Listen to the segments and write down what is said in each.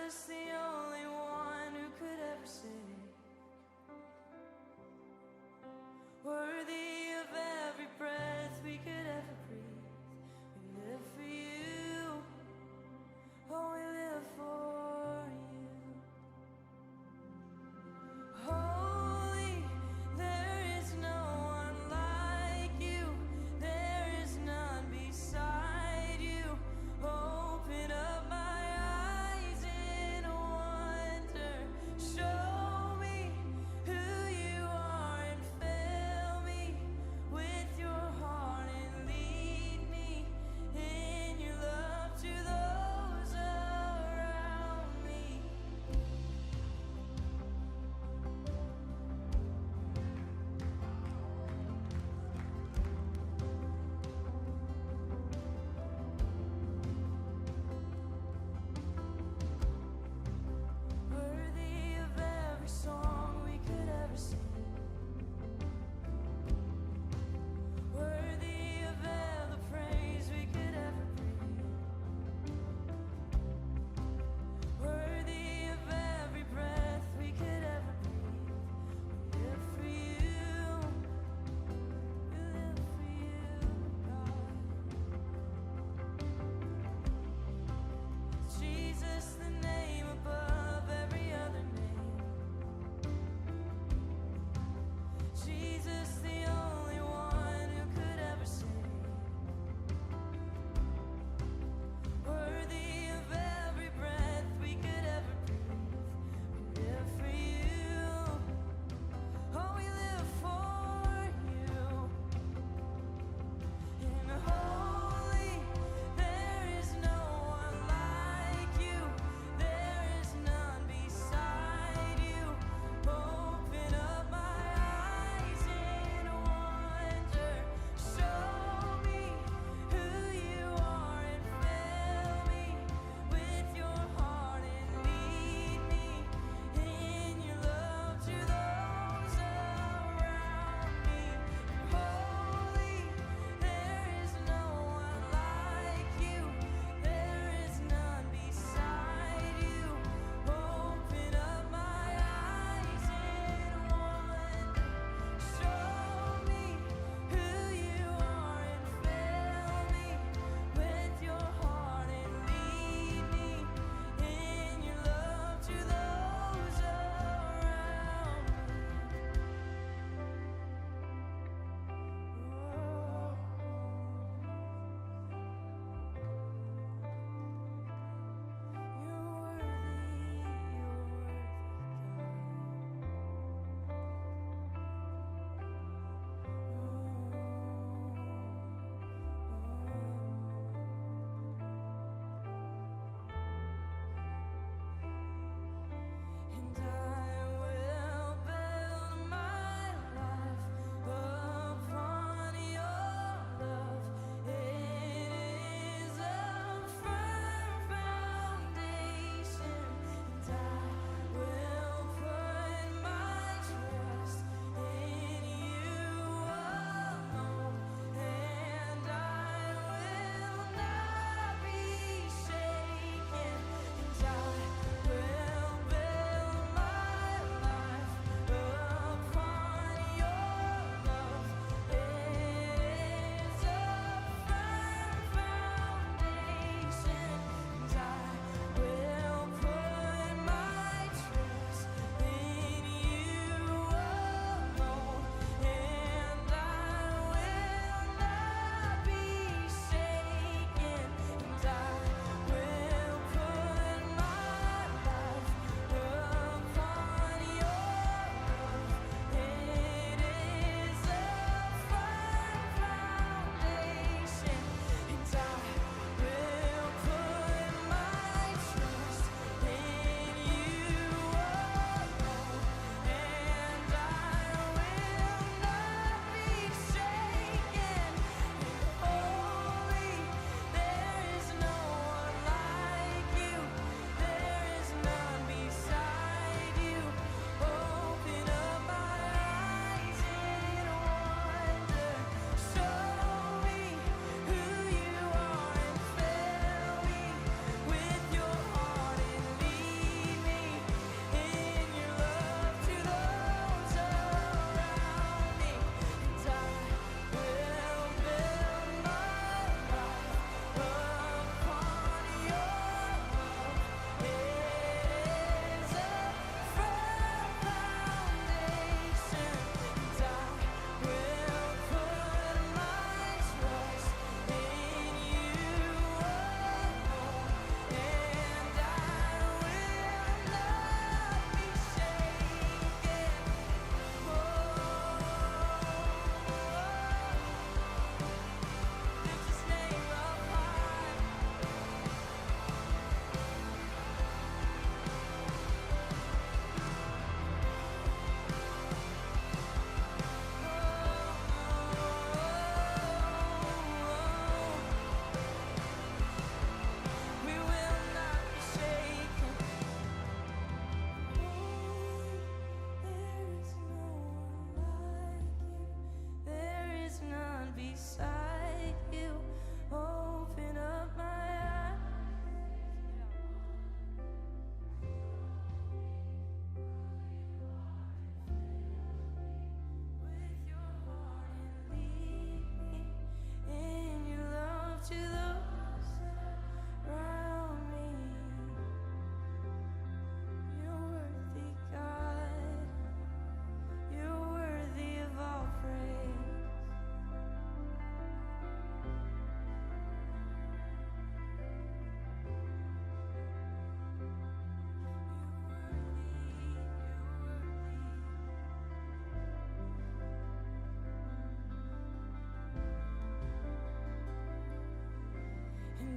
just the only one who could ever say, worthy of every breath we could ever breathe. We live for you, oh, we live for you. Holy, there is no one like you, there is none beside you. Open up my eyes in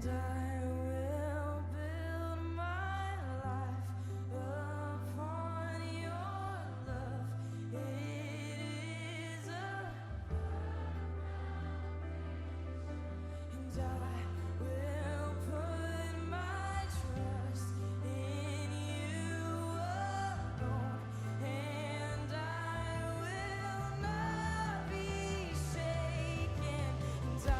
and I will build my life upon your love. It is and I will put my trust in you alone, and I will not be shaken, and I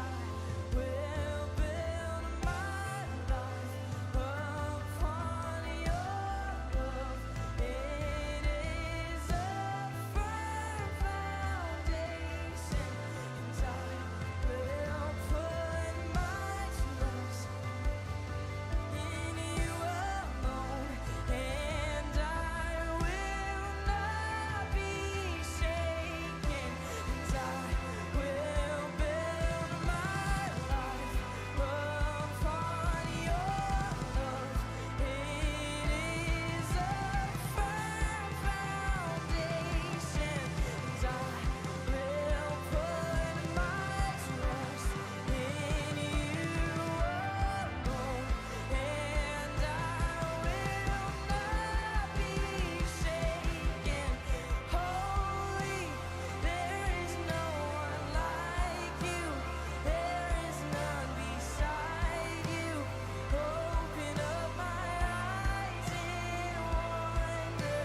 will build my life upon your love. It is a firm foundation, and I will put my trust in you alone, and I will not be shaken, and I will build my life upon your love. It is a firm foundation, and I will put my trust in you alone, and I will not be shaken. Holy, there is no one like you. There is none beside you. Open up my eyes in wonder.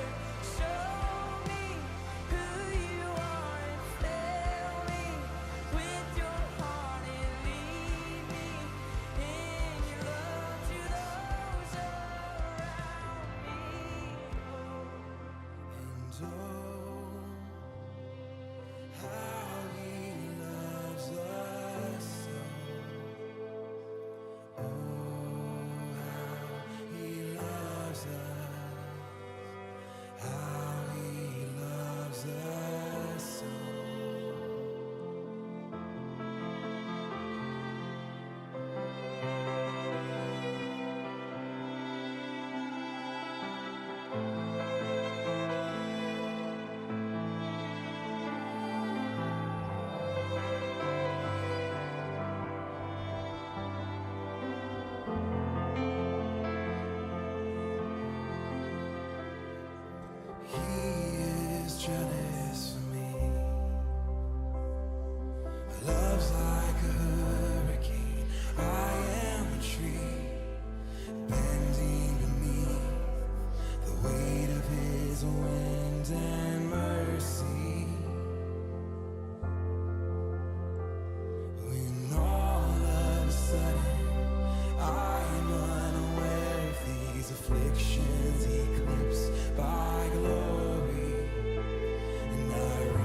Show me who you are and fill me with your heart and lead me in your love to those around me. And how he loves us so. How he loves us. How he loves us so. He is jealous for me. Love's like a hurricane. I am a tree bending beneath the weight of his wind and mercy. When all of a sudden I am unaware of these afflictions eclipsed by glory, and I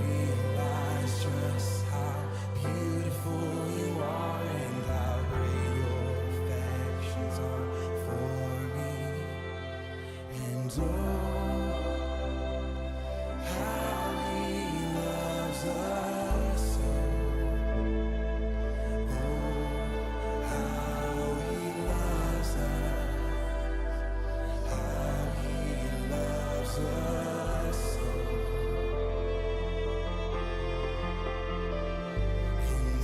realize just how beautiful you are and how great your affections are for me. And how he loves us so. How he loves us. How he loves us so. And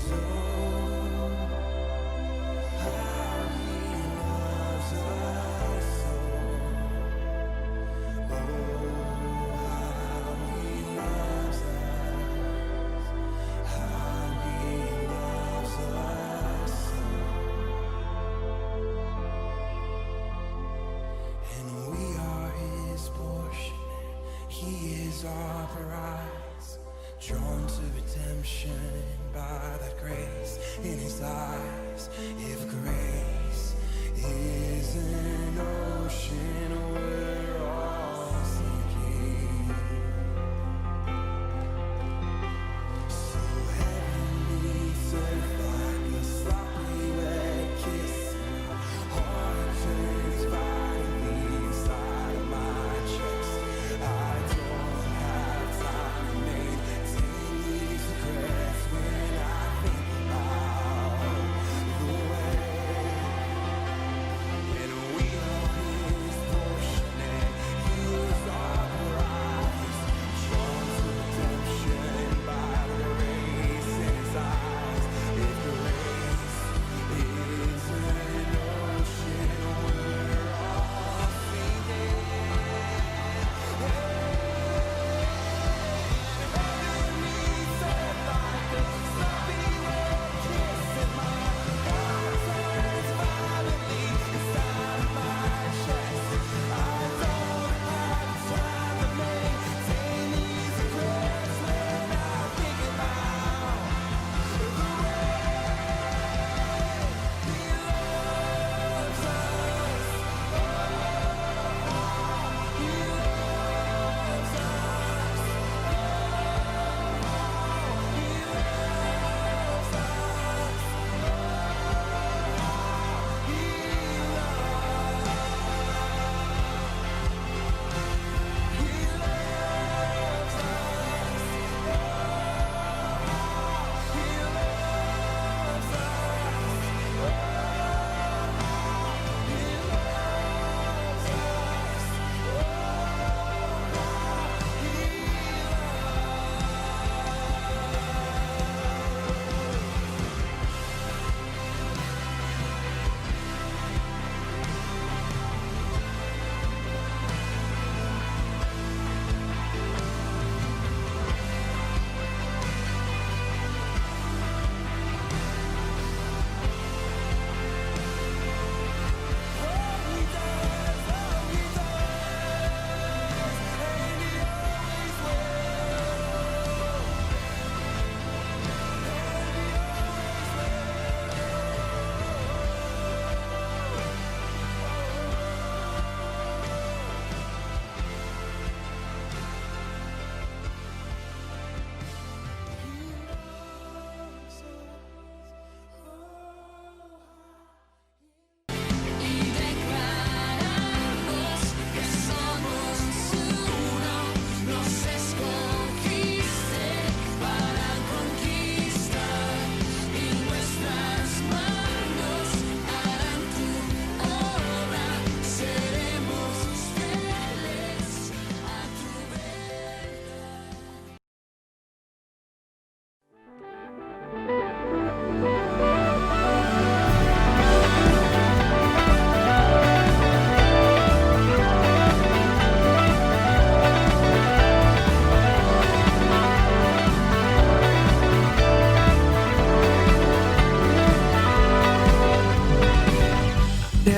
how he loves us so. How he loves us. How he loves us so. And we are his portion, he is our prize, drawn to redemption by that grace in his eyes. If grace is an ocean, we're all sinking. So heavenly surf like a sloppy wet kiss. Heart turns violently inside of my chest. I don't have time to maintain these regrets when I think about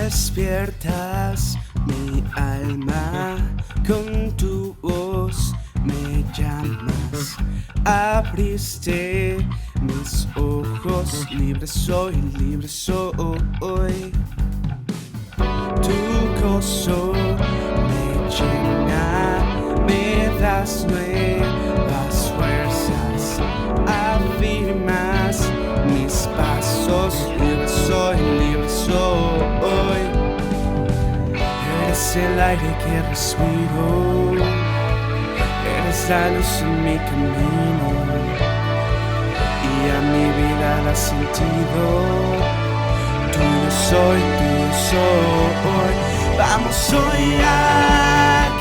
Despiertas mi alma con tu voz, me llamas, abriste mis ojos, libre soy, libre soy. Tu gozo me llena, me das nuevas fuerzas, afirmas mis pasos, libre soy, libre soy. Eres el aire que respiro, eres la luz en mi camino y a mi vida da sentido. Tuyo soy, vamos hoy a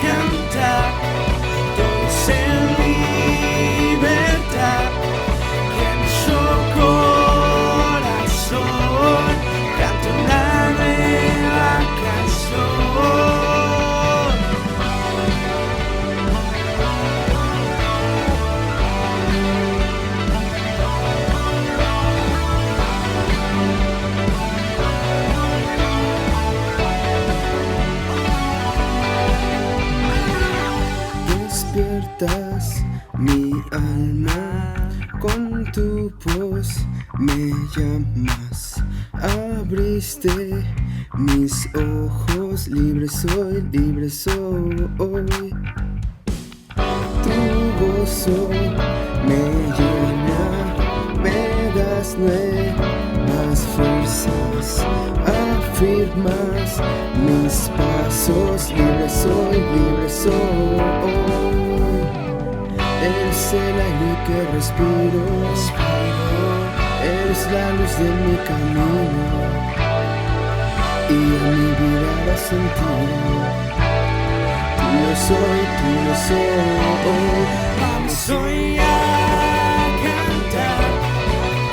cantar, todos en libertad, que nuestro corazón canta una nueva canción. Despiertas mi alma, con tu voz me llamas, abriste mis ojos, libre soy, libre soy. Tu gozo me llena, me das nuevas fuerzas, afirmas mis pasos, libre soy, libre soy. Eres el aire que respiro, eres la luz de mi camino y a mi vida da sentido. Tuyo soy, vamos hoy a cantar,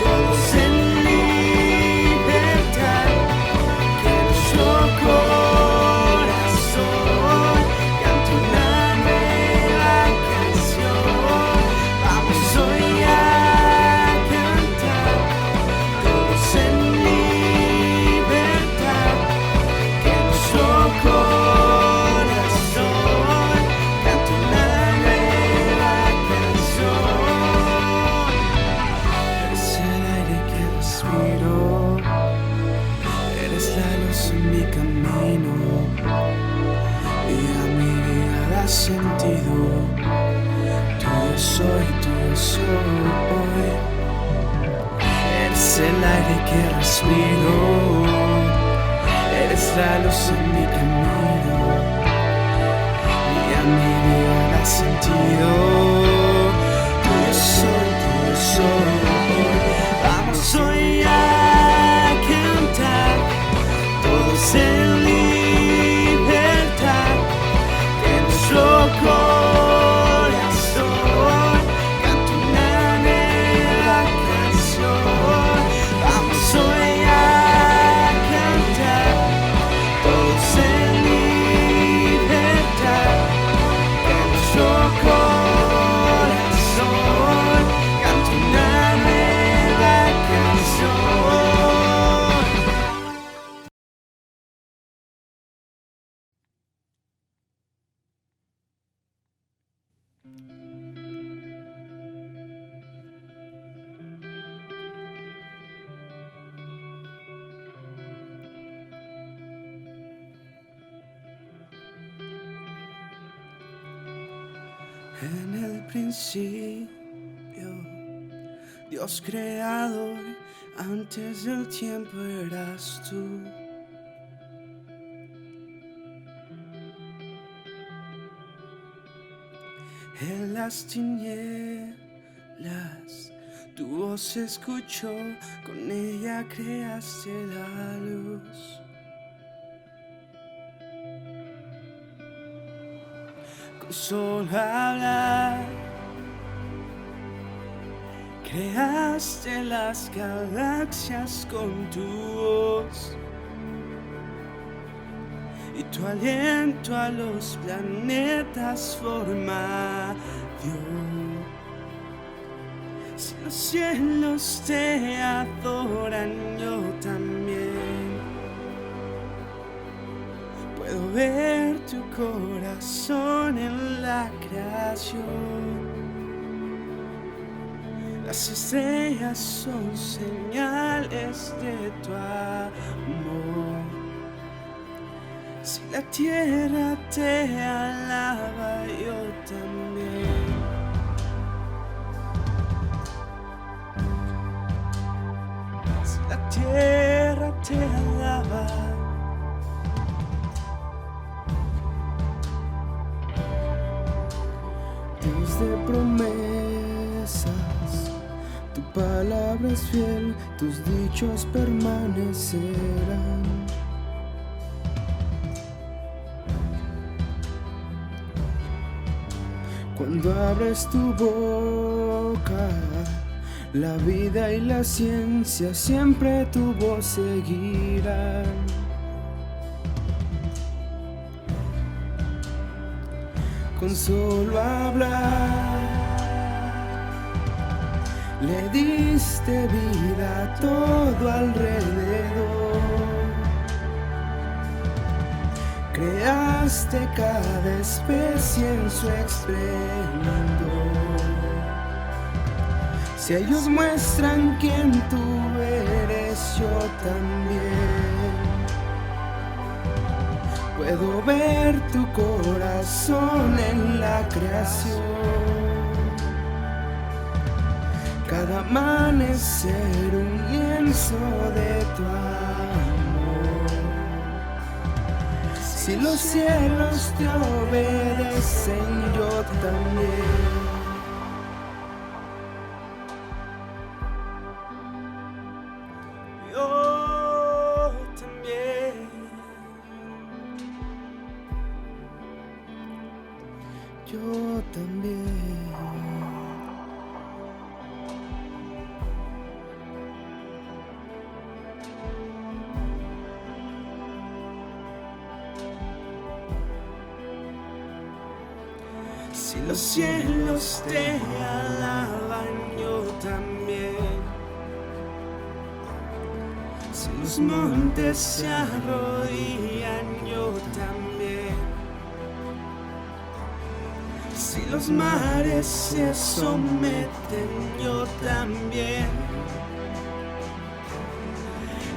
todos en libertad, que nuestro corazón cante una nueva canción. Vamos hoy a cantar, todos en libertad, que nuestro corazón cante una nueva canción. Eres el aire que respiro, eres la luz en mi camino y a mi vida da sentido. Tuyo soy, eres el aire que respiro, eres la luz en mi camino y a mi vida da sentido. Tuyo soy, vamos hoy a cantar, todos en libertad, que nuestro corazón cante una nueva canción. Vamos hoy a cantar, todos en libertad, que nuestro corazón cante una nueva canción. En el principio, Dios creador, antes del tiempo eras tú. En las tinieblas tu voz se escuchó, con ella creaste la luz. Con solo hablar creaste las galaxias con tu voz y tu aliento a los planetas forma dio. Si los cielos te adoran, yo también. ver tu corazón en la creación. Las estrellas son señales de tu amor. Si la tierra te alaba, yo también. Si la tierra te alaba, Dios de promesas, tu palabra es fiel, tus dichos permanecerán. Cuando abres tu boca, la vida y la ciencia siempre tu voz seguirán. Con solo hablar, le diste vida a todo alrededor. Creaste cada especie en su esplendor. Si ellos muestran quién tú eres, yo también. Puedo ver tu corazón en la creación. Cada amanecer un lienzo de tu amor. Si los cielos te obedecen, yo también. Yo también. Yo también. Si los cielos te alaban, yo también. Si los montes se arrodillan, yo también. Si los mares se someten, yo también.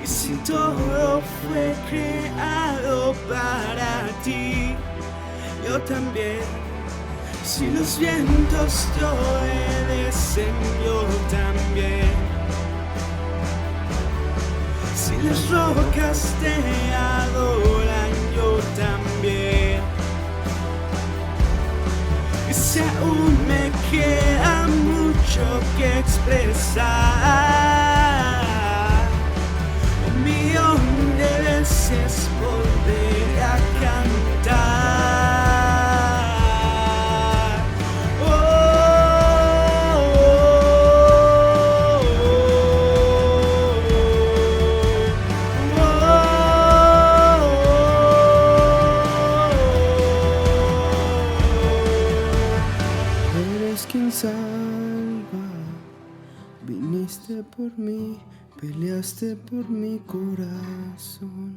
Y si todo fue creado para ti, yo también. Si los vientos te obedecen, yo también. Si las rocas te adoran, yo también. Y si aún me queda mucho que expresar, 1,000,000 de veces volveré a cantar. Quien salva, viniste por mí, peleaste por mi corazón.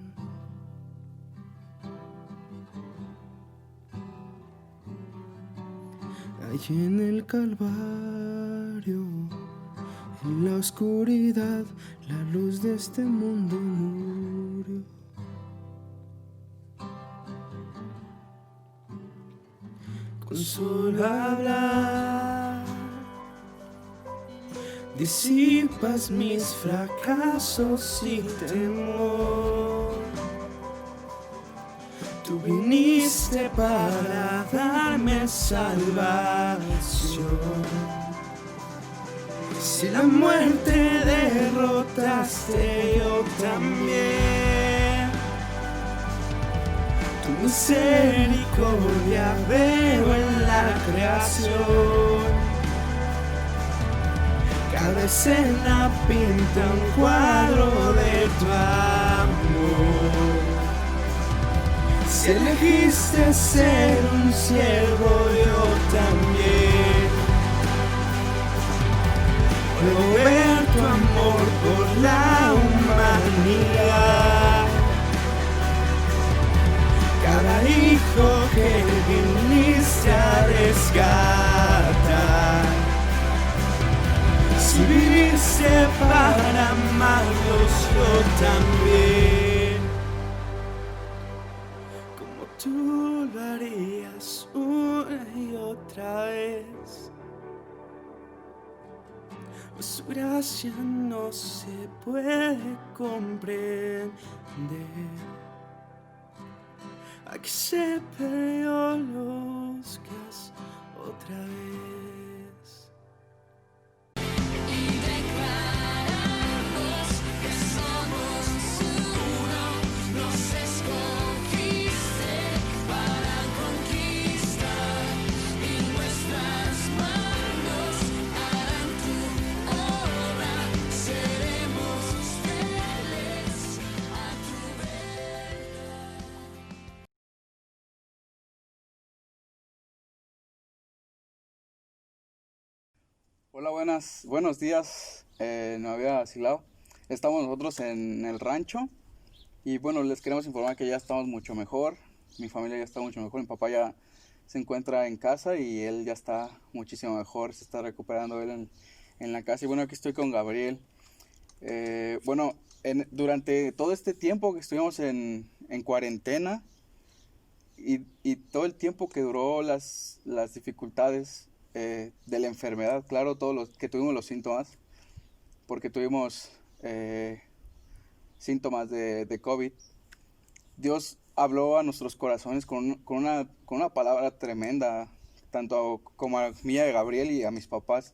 Allí en el Calvario, en la oscuridad, la luz de este mundo murió. Con solo hablar, disipas mis fracasos y temor. Tú viniste para darme salvación. Si la muerte derrotaste, yo también. Tu misericordia veo en la creación. Cada escena pinta un cuadro de tu amor. Si elegiste ser un siervo, yo también. Puedo ver tu amor por la humanidad. Cada también, como tú lo harías una y otra vez. Su gracia no se puede comprender. Aquí se perdió los que has otra vez. Hola, buenos días, no había vacilado. Estamos nosotros en el rancho y bueno, les queremos informar que ya estamos mucho mejor. Mi familia ya está mucho mejor, mi papá ya se encuentra en casa y él ya está muchísimo mejor, se está recuperando él en la casa. Y bueno, aquí estoy con Gabriel. Bueno, durante todo este tiempo que estuvimos en cuarentena y todo el tiempo que duró las dificultades de la enfermedad, claro, todos los que tuvimos los síntomas, porque tuvimos síntomas de COVID, Dios habló a nuestros corazones con una palabra tremenda, tanto como a mí, a Gabriel y a mis papás.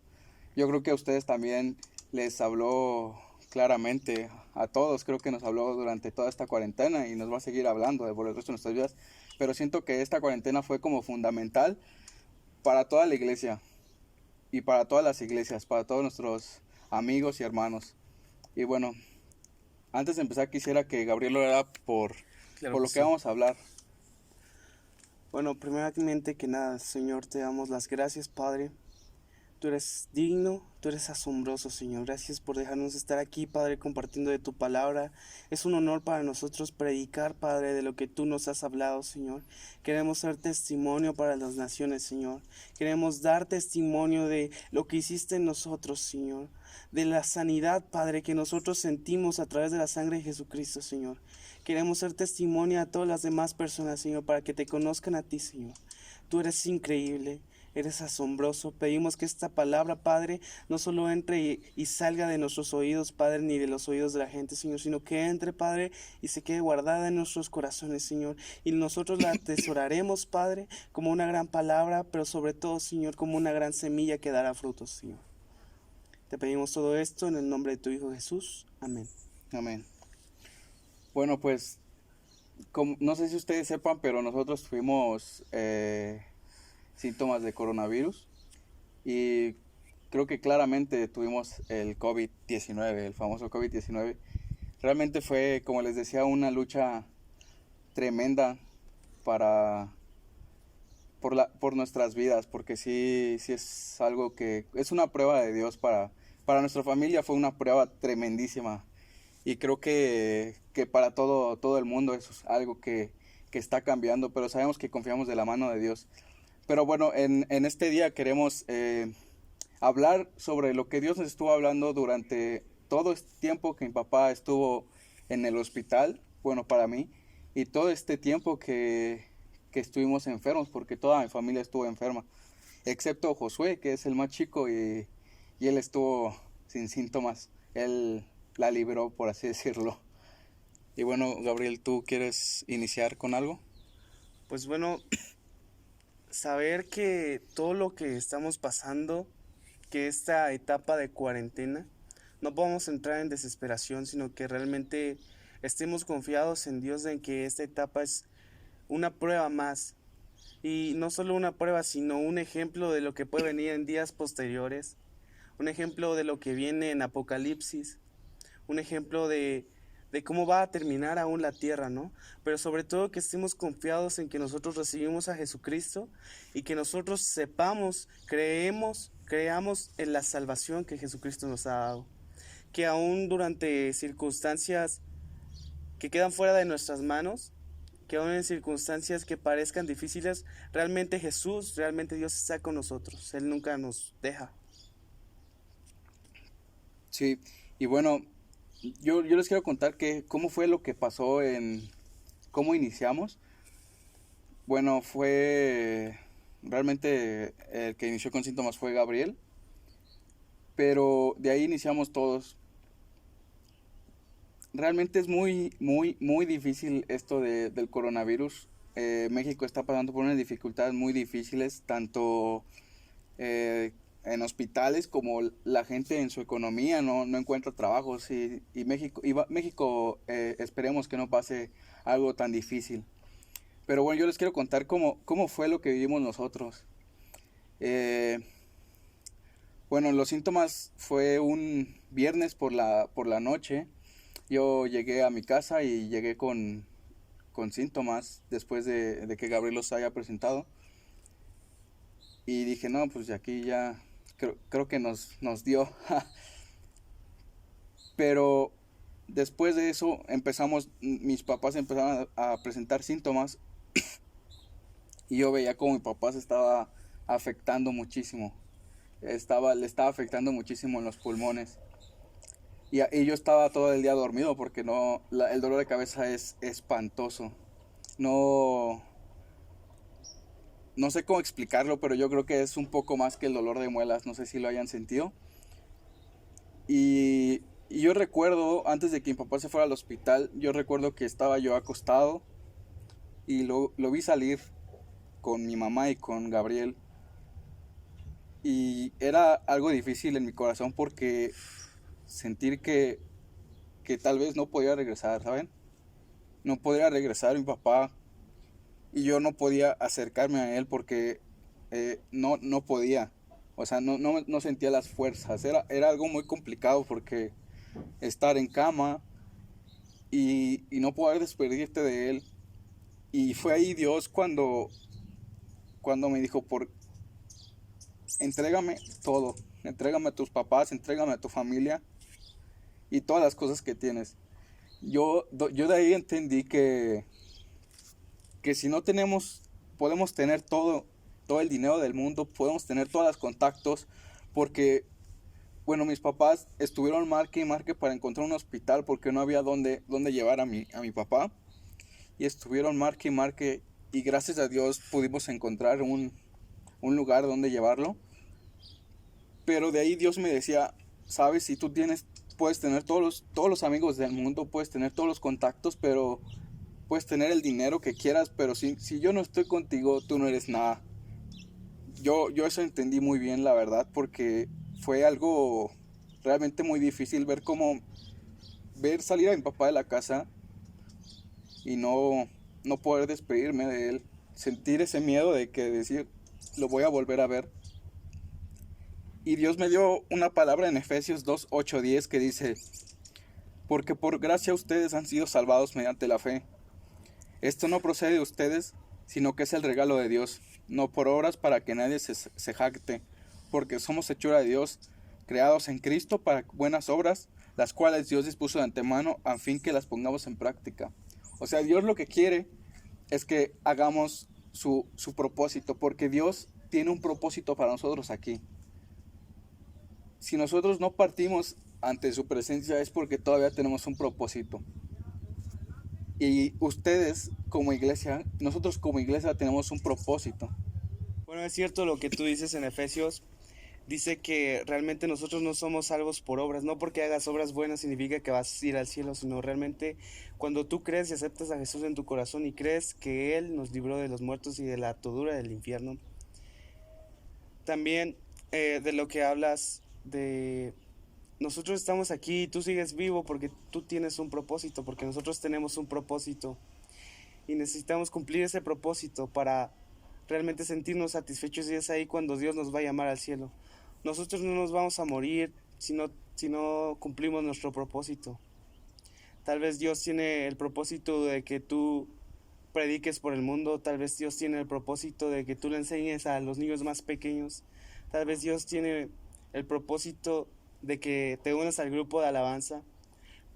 Yo creo que a ustedes también les habló claramente, a todos creo que nos habló durante toda esta cuarentena y nos va a seguir hablando por el resto de nuestras vidas, pero siento que esta cuarentena fue como fundamental para toda la iglesia y para todas las iglesias, para todos nuestros amigos y hermanos. Y bueno, antes de empezar quisiera que Gabriel lo haga por lo que Sí. vamos a hablar. Bueno, primeramente que nada, Señor, te damos las gracias, Padre. Tú eres digno, tú eres asombroso, Señor. Gracias por dejarnos estar aquí, Padre, compartiendo de tu palabra. Es un honor para nosotros predicar, Padre, de lo que tú nos has hablado, Señor. Queremos ser testimonio para las naciones, Señor. Queremos dar testimonio de lo que hiciste en nosotros, Señor. De la sanidad, Padre, que nosotros sentimos a través de la sangre de Jesucristo, Señor. Queremos ser testimonio a todas las demás personas, Señor, para que te conozcan a ti, Señor. Tú eres increíble. Eres asombroso. Pedimos que esta palabra, Padre, no solo entre y salga de nuestros oídos, Padre, ni de los oídos de la gente, Señor, sino que entre, Padre, y se quede guardada en nuestros corazones, Señor. Y nosotros la atesoraremos, Padre, como una gran palabra, pero sobre todo, Señor, como una gran semilla que dará frutos, Señor. Te pedimos todo esto en el nombre de tu Hijo Jesús. Amén. Amén. Bueno, pues, no sé si ustedes sepan, pero nosotros tuvimos síntomas de coronavirus y creo que claramente tuvimos el COVID-19, el famoso COVID-19. Realmente fue, como les decía, una lucha tremenda por nuestras vidas, porque sí es algo que es una prueba de Dios para nuestra familia, fue una prueba tremendísima. Y creo que para todo el mundo eso es algo que está cambiando, pero sabemos que confiamos de la mano de Dios. Pero bueno, en este día queremos hablar sobre lo que Dios nos estuvo hablando durante todo este tiempo que mi papá estuvo en el hospital, bueno, para mí, y todo este tiempo que estuvimos enfermos, porque toda mi familia estuvo enferma, excepto Josué, que es el más chico, y él estuvo sin síntomas. Él la libró, por así decirlo. Y bueno, Gabriel, ¿tú quieres iniciar con algo? Pues bueno, saber que todo lo que estamos pasando, que esta etapa de cuarentena, no podemos entrar en desesperación, sino que realmente estemos confiados en Dios, en que esta etapa es una prueba más. Y no solo una prueba, sino un ejemplo de lo que puede venir en días posteriores, un ejemplo de lo que viene en Apocalipsis, un ejemplo de cómo va a terminar aún la tierra, ¿no? Pero sobre todo que estemos confiados en que nosotros recibimos a Jesucristo y que nosotros sepamos, creamos en la salvación que Jesucristo nos ha dado. Que aún durante circunstancias que quedan fuera de nuestras manos, que aún en circunstancias que parezcan difíciles, realmente Jesús, realmente Dios está con nosotros. Él nunca nos deja. Sí, y bueno, yo les quiero contar cómo fue lo que pasó cómo iniciamos. Bueno, realmente el que inició con síntomas fue Gabriel, pero de ahí iniciamos todos. Realmente es muy, muy, muy difícil esto del coronavirus. México está pasando por unas dificultades muy difíciles, tanto en hospitales como la gente en su economía no encuentra trabajos y México esperemos que no pase algo tan difícil. Pero bueno, yo les quiero contar cómo fue lo que vivimos nosotros. Eh, bueno, los síntomas fue un viernes por la noche. Yo llegué a mi casa y llegué con síntomas después de que Gabriel los haya presentado. Y dije, no, pues de aquí ya creo que nos dio. Pero después de eso mis papás empezaron a presentar síntomas y yo veía como mi papá se estaba afectando muchísimo. Le estaba afectando muchísimo en los pulmones. Y yo estaba todo el día dormido porque el dolor de cabeza es espantoso. No, no sé cómo explicarlo, pero yo creo que es un poco más que el dolor de muelas. No sé si lo hayan sentido. Y yo recuerdo, antes de que mi papá se fuera al hospital, yo recuerdo que estaba yo acostado y lo vi salir con mi mamá y con Gabriel. Y era algo difícil en mi corazón porque sentir que tal vez no podía regresar, ¿saben? No podía regresar mi papá y yo no podía acercarme a él porque no podía. O sea, no sentía las fuerzas. Era algo muy complicado porque estar en cama y no poder despedirte de él. Y fue ahí Dios cuando me dijo, entrégame todo. Entrégame a tus papás, entrégame a tu familia y todas las cosas que tienes. Yo de ahí entendí que si no podemos tener todo el dinero del mundo, podemos tener todos los contactos, porque, bueno, mis papás estuvieron marque y marque para encontrar un hospital porque no había dónde llevar a mi papá, y estuvieron marque y marque, y gracias a Dios pudimos encontrar un lugar donde llevarlo. Pero de ahí Dios me decía, sabes, si tú puedes tener todos los amigos del mundo, puedes tener todos los contactos, pero puedes tener el dinero que quieras, pero si yo no estoy contigo, tú no eres nada. Yo eso entendí muy bien, la verdad, porque fue algo realmente muy difícil ver salir a mi papá de la casa y no poder despedirme de él, sentir ese miedo de decir, lo voy a volver a ver. Y Dios me dio una palabra en Efesios 2, 8, 10 que dice, porque por gracia ustedes han sido salvados mediante la fe. Esto no procede de ustedes, sino que es el regalo de Dios, no por obras para que nadie se jacte, porque somos hechura de Dios, creados en Cristo para buenas obras, las cuales Dios dispuso de antemano a fin que las pongamos en práctica. O sea, Dios lo que quiere es que hagamos su propósito, porque Dios tiene un propósito para nosotros aquí. Si nosotros no partimos ante su presencia es porque todavía tenemos un propósito. Y nosotros como iglesia tenemos un propósito. Bueno, es cierto lo que tú dices en Efesios. Dice que realmente nosotros no somos salvos por obras. No porque hagas obras buenas significa que vas a ir al cielo, sino realmente cuando tú crees y aceptas a Jesús en tu corazón y crees que Él nos libró de los muertos y de la atadura del infierno. También de lo que hablas de nosotros estamos aquí y tú sigues vivo porque tú tienes un propósito, porque nosotros tenemos un propósito y necesitamos cumplir ese propósito para realmente sentirnos satisfechos, y es ahí cuando Dios nos va a llamar al cielo. Nosotros no nos vamos a morir si no cumplimos nuestro propósito. Tal vez Dios tiene el propósito de que tú prediques por el mundo, tal vez Dios tiene el propósito de que tú le enseñes a los niños más pequeños, tal vez Dios tiene el propósito de que te unas al grupo de alabanza,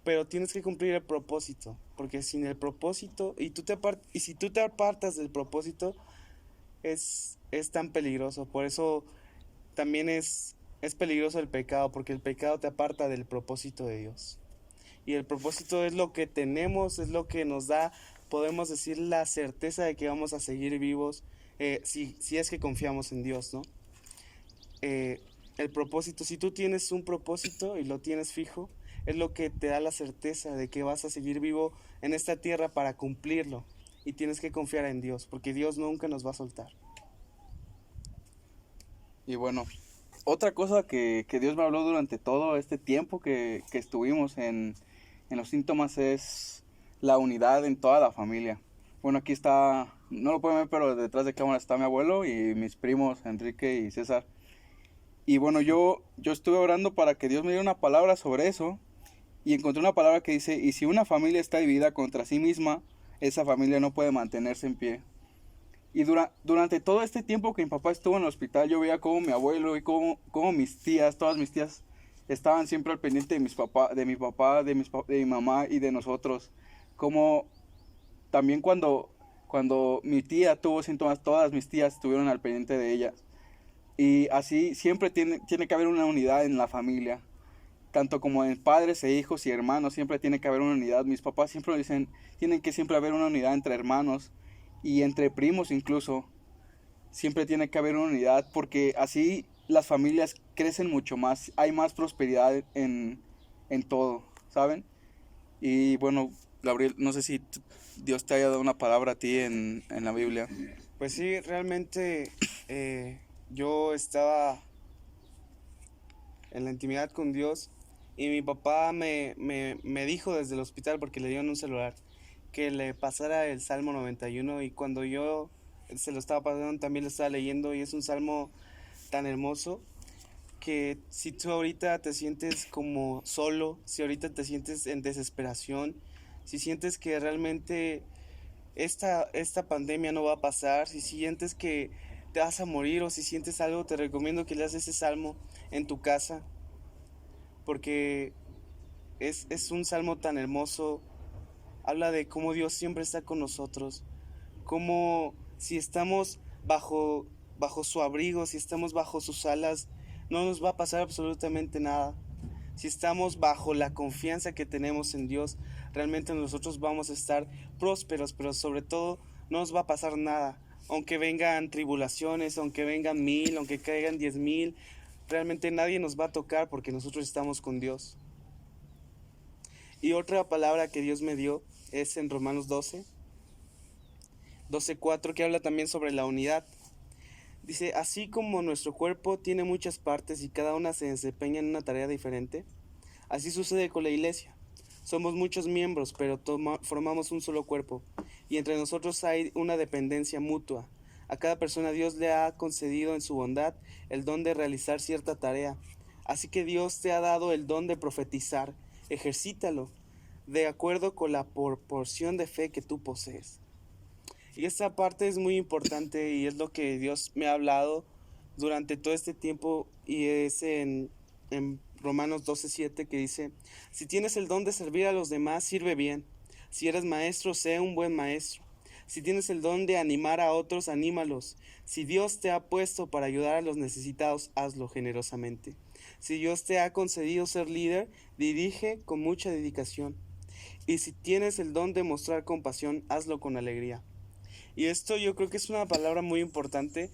pero tienes que cumplir el propósito, porque sin el propósito, y si tú te apartas del propósito, es tan peligroso. Por eso también es peligroso el pecado, porque el pecado te aparta del propósito de Dios. Y el propósito es lo que tenemos, es lo que nos da, podemos decir, la certeza de que vamos a seguir vivos, si es que confiamos en Dios, ¿no? El propósito, si tú tienes un propósito y lo tienes fijo, es lo que te da la certeza de que vas a seguir vivo en esta tierra para cumplirlo. Y tienes que confiar en Dios, porque Dios nunca nos va a soltar. Y bueno, otra cosa que Dios me habló durante todo este tiempo que estuvimos en los síntomas es la unidad en toda la familia. Bueno, aquí está, no lo pueden ver, pero detrás de cámara está mi abuelo y mis primos Enrique y César. Y bueno, yo estuve orando para que Dios me diera una palabra sobre eso y encontré una palabra que dice, y si una familia está dividida contra sí misma, esa familia no puede mantenerse en pie. Y durante todo este tiempo que mi papá estuvo en el hospital, yo veía cómo mi abuelo y cómo mis tías, todas mis tías, estaban siempre al pendiente de de mi mamá y de nosotros. Como también cuando mi tía tuvo síntomas, todas mis tías estuvieron al pendiente de ella. Y así siempre tiene que haber una unidad en la familia. Tanto como en padres e hijos y hermanos, siempre tiene que haber una unidad. Mis papás siempre dicen, tienen que siempre haber una unidad entre hermanos y entre primos incluso. Siempre tiene que haber una unidad porque así las familias crecen mucho más, hay más prosperidad en todo, ¿saben? Y bueno, Gabriel, no sé si Dios te haya dado una palabra a ti en la Biblia. Pues sí, realmente yo estaba en la intimidad con Dios y mi papá me dijo desde el hospital, porque le dieron un celular, que le pasara el Salmo 91, y cuando yo se lo estaba pasando también lo estaba leyendo, y es un salmo tan hermoso que si tú ahorita te sientes como solo, si ahorita te sientes en desesperación, si sientes que realmente esta pandemia no va a pasar, si sientes que te vas a morir o si sientes algo, te recomiendo que leas ese salmo en tu casa, porque es un salmo tan hermoso. Habla de cómo Dios siempre está con nosotros, cómo si estamos bajo su abrigo, si estamos bajo sus alas, no nos va a pasar absolutamente nada. Si estamos bajo la confianza que tenemos en Dios, realmente nosotros vamos a estar prósperos, pero sobre todo no nos va a pasar nada. Aunque vengan tribulaciones, aunque vengan 1000, aunque caigan 10,000, realmente nadie nos va a tocar porque nosotros estamos con Dios. Y otra palabra que Dios me dio es en Romanos 12:4, que habla también sobre la unidad. Dice, así como nuestro cuerpo tiene muchas partes y cada una se desempeña en una tarea diferente, así sucede con la iglesia. Somos muchos miembros, pero formamos un solo cuerpo, y entre nosotros hay una dependencia mutua. A cada persona Dios le ha concedido en su bondad el don de realizar cierta tarea. Así que Dios te ha dado el don de profetizar. Ejercítalo de acuerdo con la proporción de fe que tú posees. Y esta parte es muy importante y es lo que Dios me ha hablado durante todo este tiempo, y es en Romanos 12:7, que dice, si tienes el don de servir a los demás, sirve bien. Si eres maestro, sé un buen maestro. Si tienes el don de animar a otros, anímalos. Si Dios te ha puesto para ayudar a los necesitados, hazlo generosamente. Si Dios te ha concedido ser líder, dirige con mucha dedicación. Y si tienes el don de mostrar compasión, hazlo con alegría. Y esto yo creo que es una palabra muy importante,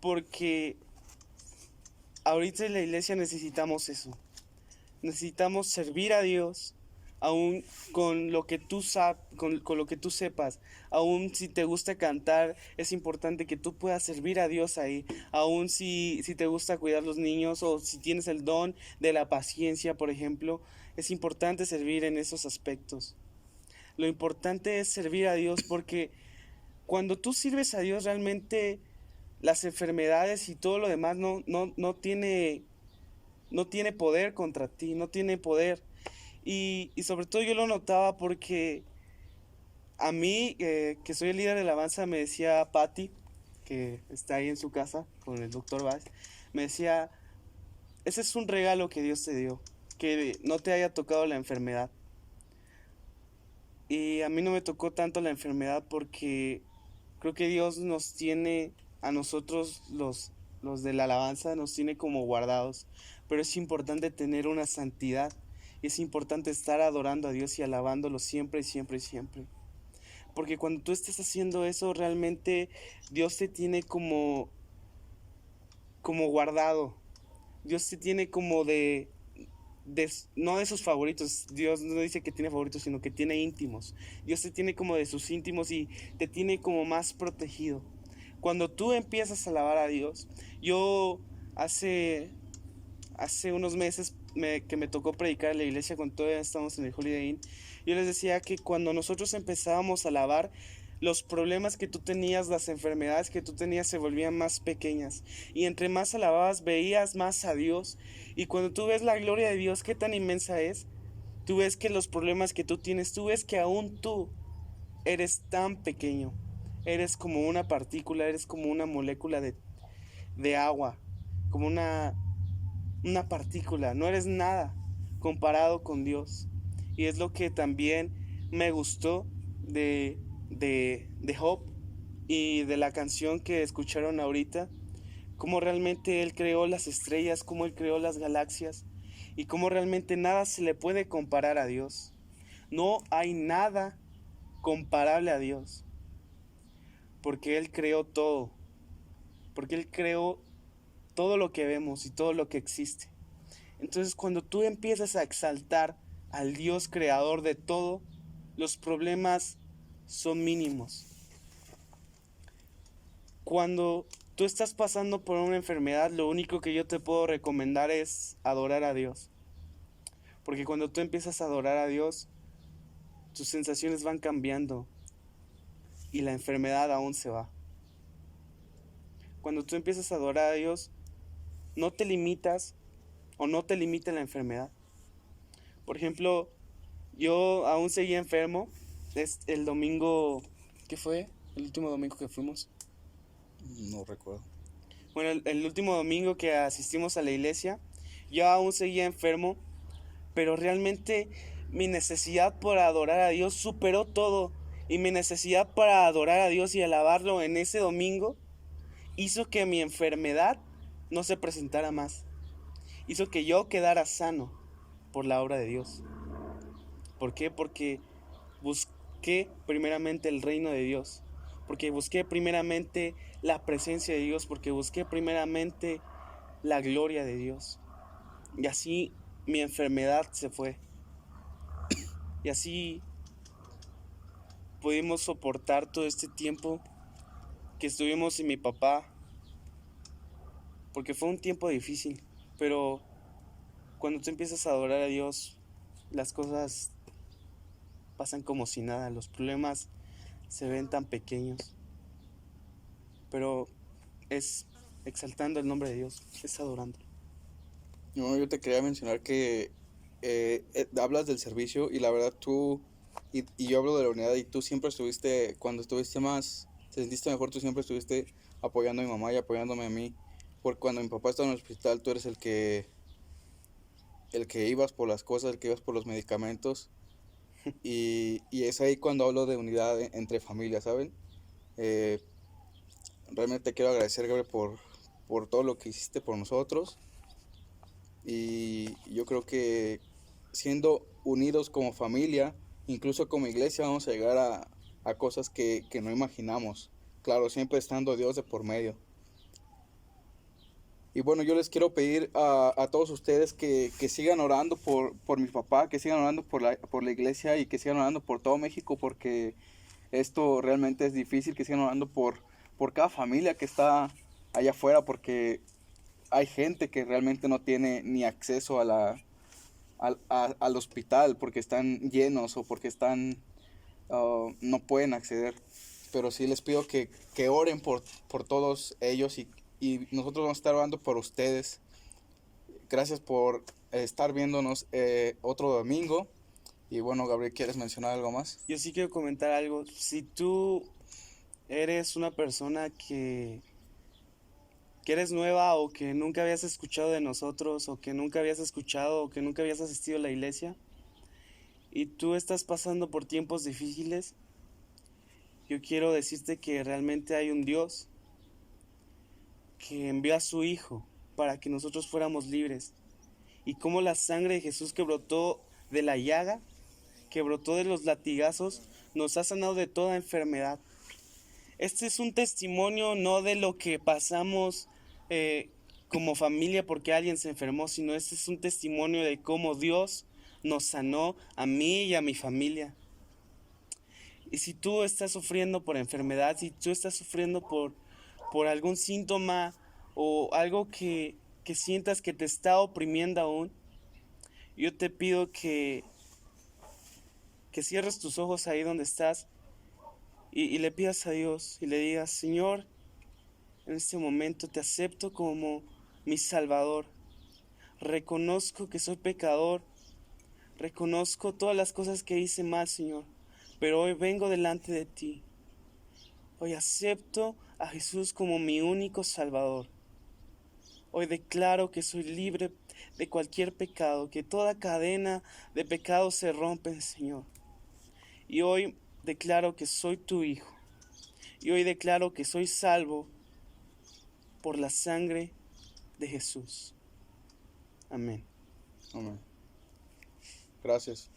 porque ahorita en la iglesia necesitamos eso. Necesitamos servir a Dios, aún con lo que tú con lo que tú sepas. Aún si te gusta cantar, es importante que tú puedas servir a Dios ahí. Aún si te gusta cuidar los niños, o si tienes el don de la paciencia, por ejemplo, es importante servir en esos aspectos. Lo importante es servir a Dios, porque cuando tú sirves a Dios, realmente las enfermedades y todo lo demás no tiene poder contra ti, no tiene poder. Y sobre todo yo lo notaba porque a mí, que soy el líder de alabanza, me decía Patty, que está ahí en su casa con el doctor Vaz, me decía, ese es un regalo que Dios te dio, que no te haya tocado la enfermedad. Y a mí no me tocó tanto la enfermedad, porque creo que Dios nos tiene, a nosotros los de la alabanza, nos tiene como guardados. Pero es importante tener una santidad. Y es importante estar adorando a Dios y alabándolo siempre y siempre y siempre. Porque cuando tú estás haciendo eso, realmente Dios te tiene como guardado. Dios te tiene como no de sus favoritos. Dios no dice que tiene favoritos, sino que tiene íntimos. Dios te tiene como de sus íntimos y te tiene como más protegido. Cuando tú empiezas a alabar a Dios, yo hace unos meses que me tocó predicar en la iglesia cuando todavía estábamos en el Holiday Inn, yo les decía que cuando nosotros empezábamos a alabar, los problemas que tú tenías, las enfermedades que tú tenías se volvían más pequeñas. Y entre más alababas, veías más a Dios. Y cuando tú ves la gloria de Dios, qué tan inmensa es, tú ves que los problemas que tú tienes, tú ves que aún tú eres tan pequeño. Eres como una partícula, eres como una molécula de agua, como una partícula, no eres nada comparado con Dios. Y es lo que también me gustó de Job y de la canción que escucharon ahorita, cómo realmente él creó las estrellas, cómo él creó las galaxias y cómo realmente nada se le puede comparar a Dios. No hay nada comparable a Dios, porque él creó todo, porque él creó todo lo que vemos y todo lo que existe. Entonces, cuando tú empiezas a exaltar al Dios creador de todo, los problemas son mínimos. Cuando tú estás pasando por una enfermedad, lo único que yo te puedo recomendar es adorar a Dios. Porque cuando tú empiezas a adorar a Dios, tus sensaciones van cambiando y la enfermedad aún se va. Cuando tú empiezas a adorar a Dios, no te limitas o no te limita la enfermedad. Por ejemplo, yo aún seguía enfermo. Es el domingo, ¿qué fue? El último domingo que fuimos. No recuerdo. Bueno, el último domingo que asistimos a la iglesia, yo aún seguía enfermo, pero realmente mi necesidad por adorar a Dios superó todo. Y mi necesidad para adorar a Dios y alabarlo en ese domingo hizo que mi enfermedad no se presentara más. Hizo que yo quedara sano por la obra de Dios. ¿Por qué? Porque busqué primeramente el reino de Dios. Porque busqué primeramente la presencia de Dios. Porque busqué primeramente la gloria de Dios. Y así mi enfermedad se fue. Y así pudimos soportar todo este tiempo que estuvimos sin mi papá. Porque fue un tiempo difícil. Pero cuando tú empiezas a adorar a Dios, las cosas pasan como si nada. Los problemas se ven tan pequeños. Pero es exaltando el nombre de Dios, es adorando. No, yo te quería mencionar que hablas del servicio y la verdad tú, y yo hablo de la unidad y tú siempre estuviste, cuando estuviste más, te sentiste mejor, tú siempre estuviste apoyando a mi mamá y apoyándome a mí. Porque cuando mi papá estaba en el hospital, tú eres el que ibas por las cosas, el que ibas por los medicamentos. Y es ahí cuando hablo de unidad entre familias, ¿saben? Realmente te quiero agradecer, Gabriel, por todo lo que hiciste por nosotros. Y yo creo que siendo unidos como familia, incluso como iglesia, vamos a llegar a cosas que no imaginamos. Claro, siempre estando Dios de por medio. Y bueno, yo les quiero pedir a todos ustedes que sigan orando por mi papá, que sigan orando por la iglesia y que sigan orando por todo México, porque esto realmente es difícil, que sigan orando por cada familia que está allá afuera, porque hay gente que realmente no tiene ni acceso al hospital, porque están llenos o porque no pueden acceder. Pero sí les pido que oren por todos ellos y nosotros vamos a estar orando por ustedes. Gracias por estar viéndonos otro domingo. Y bueno, Gabriel, ¿quieres mencionar algo más? Yo sí quiero comentar algo. Si tú eres una persona que eres nueva o que nunca habías escuchado de nosotros o que nunca habías escuchado o que nunca habías asistido a la iglesia y tú estás pasando por tiempos difíciles, yo quiero decirte que realmente hay un Dios que envió a su Hijo para que nosotros fuéramos libres. Y cómo la sangre de Jesús que brotó de la llaga, que brotó de los latigazos, nos ha sanado de toda enfermedad. Este es un testimonio no de lo que pasamos como familia porque alguien se enfermó, sino este es un testimonio de cómo Dios nos sanó a mí y a mi familia. Y si tú estás sufriendo por enfermedad, si tú estás sufriendo por algún síntoma o algo que sientas que te está oprimiendo aún, yo te pido que cierres tus ojos ahí donde estás y le pidas a Dios y le digas: Señor, en este momento te acepto como mi Salvador. Reconozco que soy pecador, reconozco todas las cosas que hice mal, Señor, pero hoy vengo delante de ti. Hoy acepto a Jesús como mi único Salvador. Hoy declaro que soy libre de cualquier pecado, que toda cadena de pecado se rompe, Señor. Y hoy declaro que soy tu hijo. Y hoy declaro que soy salvo por la sangre de Jesús. Amén. Amén. Gracias.